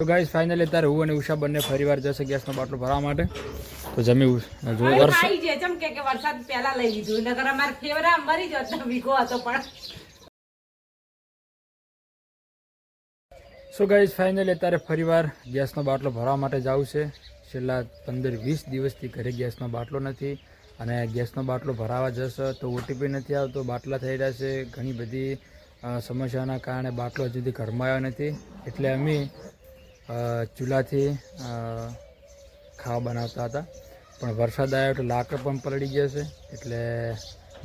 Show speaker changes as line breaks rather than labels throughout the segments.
તો guys finally અત્યારે હું અને ઉષા બંને ફરીવાર જશે ગેસનો બાટલો ભરવા માટે. તો જમી જો
વરસાદ પહેલા લઈ લીધું નકર અમાર ફેવરા મરી જતો વીઘો હતો પણ.
સો ગાઈસ ફાઇનલી અત્યારે ફરીવાર ગેસનો બાટલો ભરવા માટે જાવું છે. છેલ્લા 15-20 દિવસથી ઘરે ગેસનો બાટલો નથી અને ગેસનો બાટલો ભરાવા જશે તો ઓટીપી નથી આવતો, બાટલા થઈ રહ્યા છે. ઘણી બધી સમસ્યાના કારણે બાટલો હજુ સુધી ઘરમાં આવ્યો નથી. એટલે અમે ચૂલાથી ખાવા બનાવતા હતા, પણ વરસાદ આવ્યો એટલે લાકડ પણ પલળી ગયા છે. એટલે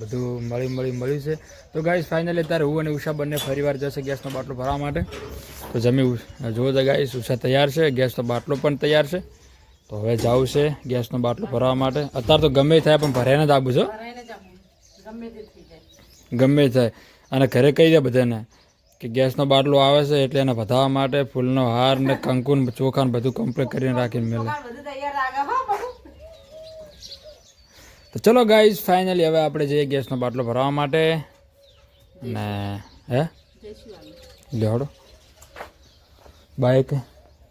બધું મળ્યું છે. તો ગાઈસ ફાઇનલી અત્યારે હું અને ઉષા બંને ફરીવાર જશે ગેસનો બાટલો ભરવા માટે. તો જમી જોવો તો ગાઈસ ઉષા તૈયાર છે, ગેસનો બાટલો પણ તૈયાર છે. તો હવે જવું છે ગેસનો બાટલો ભરવા માટે. અત્યારે તો ગમે થાય પણ ભરાઈને જ આપું છો, ગમે થાય. અને ઘરે કહી દે બધાને કે ગેસનો બાટલો આવે છે એટલે એને વધારવા માટે ફૂલનો હાર ને કંકુન ચોખા બધું કમ્પ્લીટ કરીને રાખીને મેળવે. તો ચલો ગાઈઝ ફાઇનલી હવે આપણે જઈએ ગેસનો બાટલો ભરવા માટે. ને લેવડો બાઇક.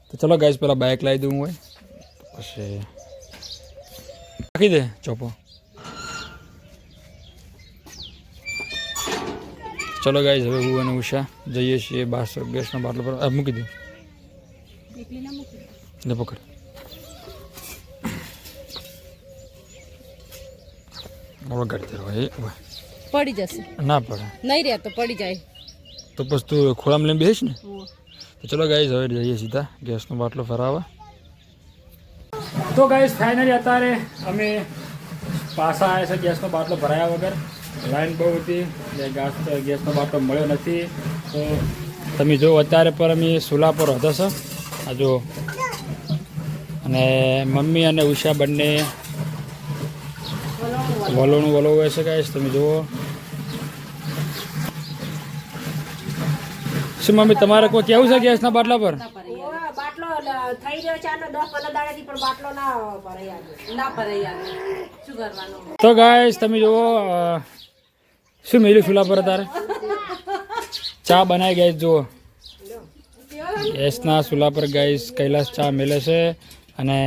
તો ચલો ગાઈઝ પેલા બાઇક લાવી દઉં હોય પછી રાખી દે ચોપો. ચલો ગાઈઝ હવે હું અને ઉષા જઈએ છીએ ગેસનો બાટલો પર. મૂકી દઉં ને પકડ.
પડી જશે
ના પડે
નહીં રે તો પડી જાય
તો પછી તું ખોળામાં લઈને બેસીશ ને. તો ચલો ગાઈઝ હવે જઈએ સીધા ગેસનો બાટલો ભરાવા. તો ગાઈઝ ફાઇનલી અત્યારે અમે પાછા આવ્યા છે ગેસનો બાટલો ભરાયા વગર. લાઈન બહુ હતી એટલે ગેસનો બાટલો મળ્યો નથી. તો તમે જો અત્યારે પર અમે ચૂલા પર હતો છો આ જો. અને મમ્મી અને ઉષા બંને વલોવે છે ગાઈસ. તમે જુઓ શું મમ્મી તમારે કોઈ કેવું છે ગેસના બાટલા પર?
બાટલો થઈ રહ્યો છે આનો 10-15 દાડાથી પણ બાટલો ના ભરાય શું કરવાનું.
તો ગાઈસ તમે જુઓ શું મેળ્યું ચૂલા પર તારે ચા બનાવી ગાઈસ. જુઓ ગેસના ચૂલા પર ગાઈસ કૈલાસ ચા મેલે છે. અને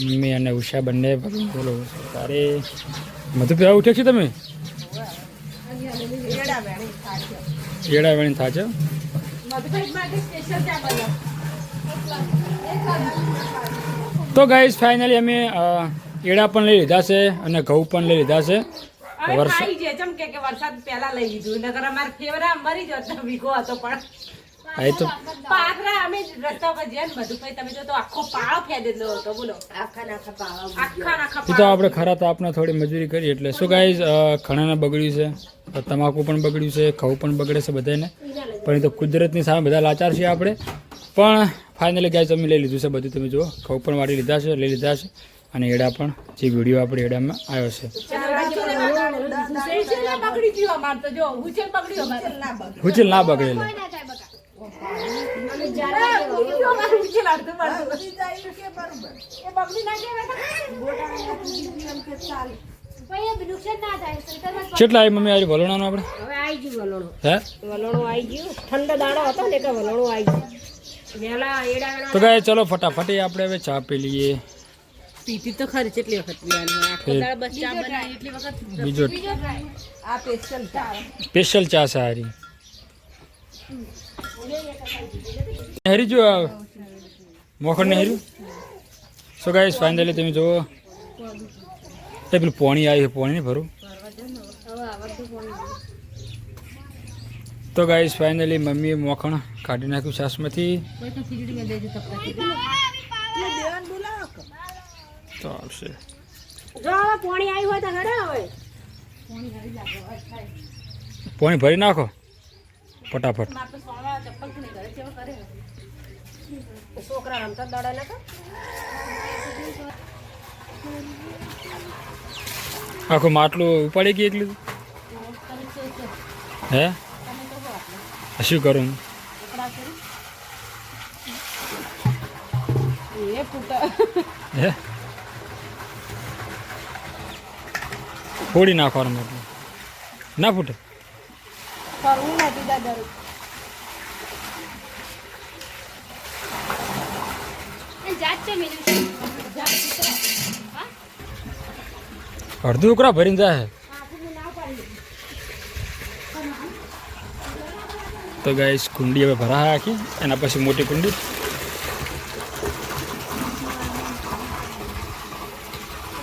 મમ્મી અને ઉષા બંને બોલો તારે મધુ પીવા ઉઠે છે તમે? એડા વેણી થાચે. તો ગાઈસ ફાઇનલી અમે એડા પણ લઈ લીધા છે અને ઘઉં પણ લઈ લીધા છે.
વરસાદ પહેલા લઈ લીધું નકર અમાર ફેવરા મરી જતો વીઘો હતો પણ.
તો
અમે રસ્તા પર જઈને બધું તમે જો તો આખો પાળો ફેદેલો હતો. બોલો આખા
તો આપણે ખરા તો આપણે થોડી મજૂરી કરી એટલે શું ગાઈસ ઘણાને બગડ્યું છે, તમાકુ પણ બગડ્યું છે, ઘઉં પણ બગડે છે બધાને. પણ એ તો કુદરતની સામે બધા લાચાર છીએ આપણે. પણ ફાઇનલી ગાઈસ અમે લઈ લીધું છે બધું. તમે જુઓ ઘઉં પણ વાળી લીધા છે, લઈ લીધા છે. અને એડા પણ જે વિડીયો આપણે એડામાં આવ્યો છે. હુચેલ ના બગડેલો. કેટલા આવી મમ્મી આવી વલોણાનું આપણે?
હવે આવી ગયું વલોણું.
હે
વલોણું આવી ગયું. ઠંડો દાડો હતો ને કે વલોણું આવી ગયું. વેલા એડા
તો ગાય ચલો ફટાફટી આપણે હવે ચા પી લઈએ.
પીતી તો ખરી કેટલી વખત પીવાની આખો દાડો બસ ચા બનાવી એટલી વખત.
બીજો
આ
સ્પેશિયલ ચા સારી હેરી જો મોખણ ને હેર્યું. સો ગાઈસ ફાઇનલી તમે જુઓ એ પેલું પોણી આવી છે, પોણી નહીં ભરું. તો ગાઈસ ફાઇનલી મમ્મીએ મોખણ કાઢી નાખ્યું છાશમાંથી. તો આવશે
પોણી આવી હોય તો ઘરે હવે
પોણી ભરી નાખો ફટાફટ.
છોકરા રમતા દડા ના
આખું માટલું ઉપાડી ગઈ એટલું. હે શું કરું? હે ફોડી નાખવાનું માટલું ના ફૂટે. અડધું ઉકળા ભરીને જાય તો ગાઈસ કુંડી હવે ભરાય આખી એના પછી મોટી કુંડી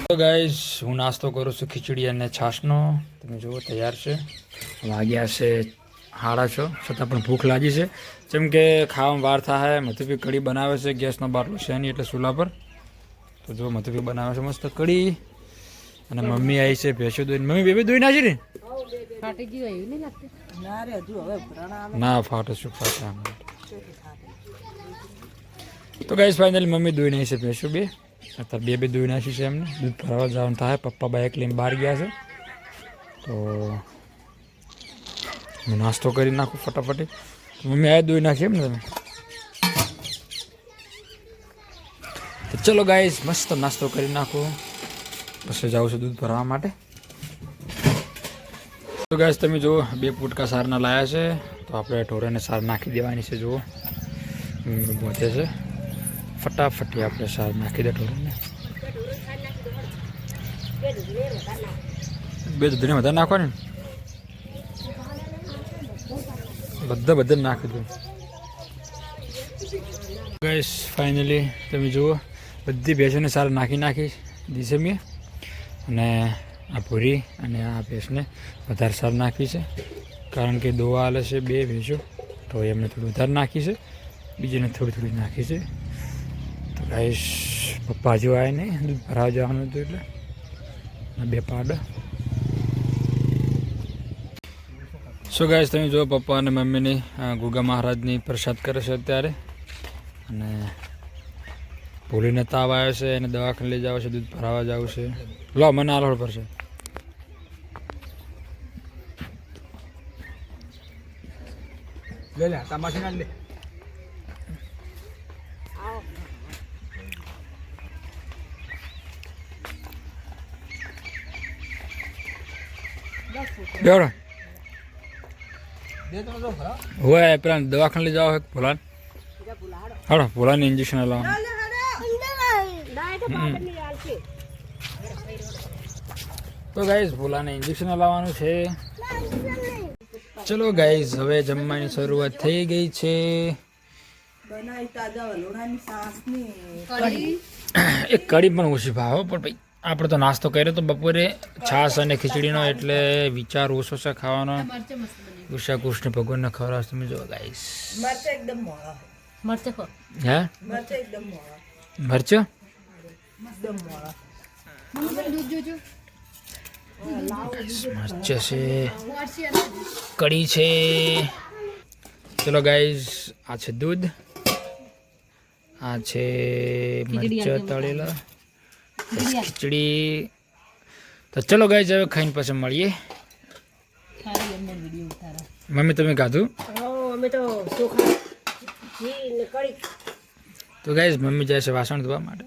તો ગાઈસ હું નાસ્તો કરું છું ખીચડી અને છાશનો તમે જુઓ તૈયાર છે વાગ્યા છે 6:30 છતાં પણ ભૂખ લાગી છે જેમ કે ખાવામાં વાર થાય મથુભી કઢી બનાવે છે ગેસનો બાટલો છે નહીં એટલે ચૂલા પર તો જો મથુભી બનાવે છે મસ્ત કઢી અને મમ્મી આવી છે ભેંસો દોઈને મમ્મી બેબી દોઈ નાખી ને ના ફાટે શું ફાટે તો ગાઈસ ફાઇનલી મમ્મી દોઈ નાખી છે ભેંસો બે અત્યારે બે દોઈ નાખી છે એમને દૂધ ભરાવા જવાનું થાય પપ્પા બાઇક લઈને બહાર ગયા છે તો હું નાસ્તો કરી નાખું ફટાફટી મમ્મી આ દોઈ નાખી એમ ને તમે તો ચલો ગાઈસ મસ્ત નાસ્તો કરી નાખું પછી જાઉં છું દૂધ ભરવા માટે તો ગાઈસ તમે જુઓ 2 પુટકા સારના લાયા છે તો આપણે ઢોરાને સાર નાખી દેવાની છે જુઓ પહોંચે છે ફટાફટી આપણે સાર નાખી દે ઢોરાને બે દૂધને વધારે નાખવાની બધા નાખી દો ગાઈસ ફાઇનલી તમે જુઓ બધી ભેંસોને સાર નાખી દીશે મેં અને આ ભૂરી અને આ ભેંસને વધારે સાર નાખી છે કારણ કે દોવા હાલે છે 2 ભેંસો તો એમને થોડું વધારે નાખી છે બીજીને થોડી નાખી છે તો ગાઈસ પપ્પા હજુ આવે નહીં દૂધ ભરાવા જવાનું હતું એટલે 2 પાડ સો ગાઈસ તમે જુઓ પપ્પા અને મમ્મીની ગુગા મહારાજની પ્રસાદ કરે છે અત્યારે અને ભૂલીને તાવ આવ્યો છે એને દવાખાને લઈ જવા છે દૂધ ભરાવા જવું છે લો મને આલોડ પડશે લે તમાશી ના લે બેવડો હોય પેલા દવાખાને લઈ જાવ ભોલાન હાડો ભોલાને ઇન્જેક્શન લાવવાનું તો ગાઈઝ ભોલાને ઇન્જેક્શન લાવવાનું છે ચલો ગાઈઝ હવે જમવાની શરૂઆત થઈ ગઈ છે એક કઢી પણ ઓછી ભાવ પણ ભાઈ આપણે તો નાસ્તો કર્યો તો બપોરે છાશ અને ખીચડીનો એટલે વિચાર ઓછો છે ખાવાનો ઉષા કૃષ્ણ ભગવાનને ખવડાવશે તમે જો ગાઈસ હે મરચો મરચો છે કઢી છે ચલો ગાઈસ આ છે દૂધ આ છે મરચો તળેલા ખીચડી તો ચલો ગાઈસ હવે ખાઈને પછી મળીએ મમ્મી તમે ખાધું તો ગાઈસ મમ્મી જાય છે વાસણ ધોવા માટે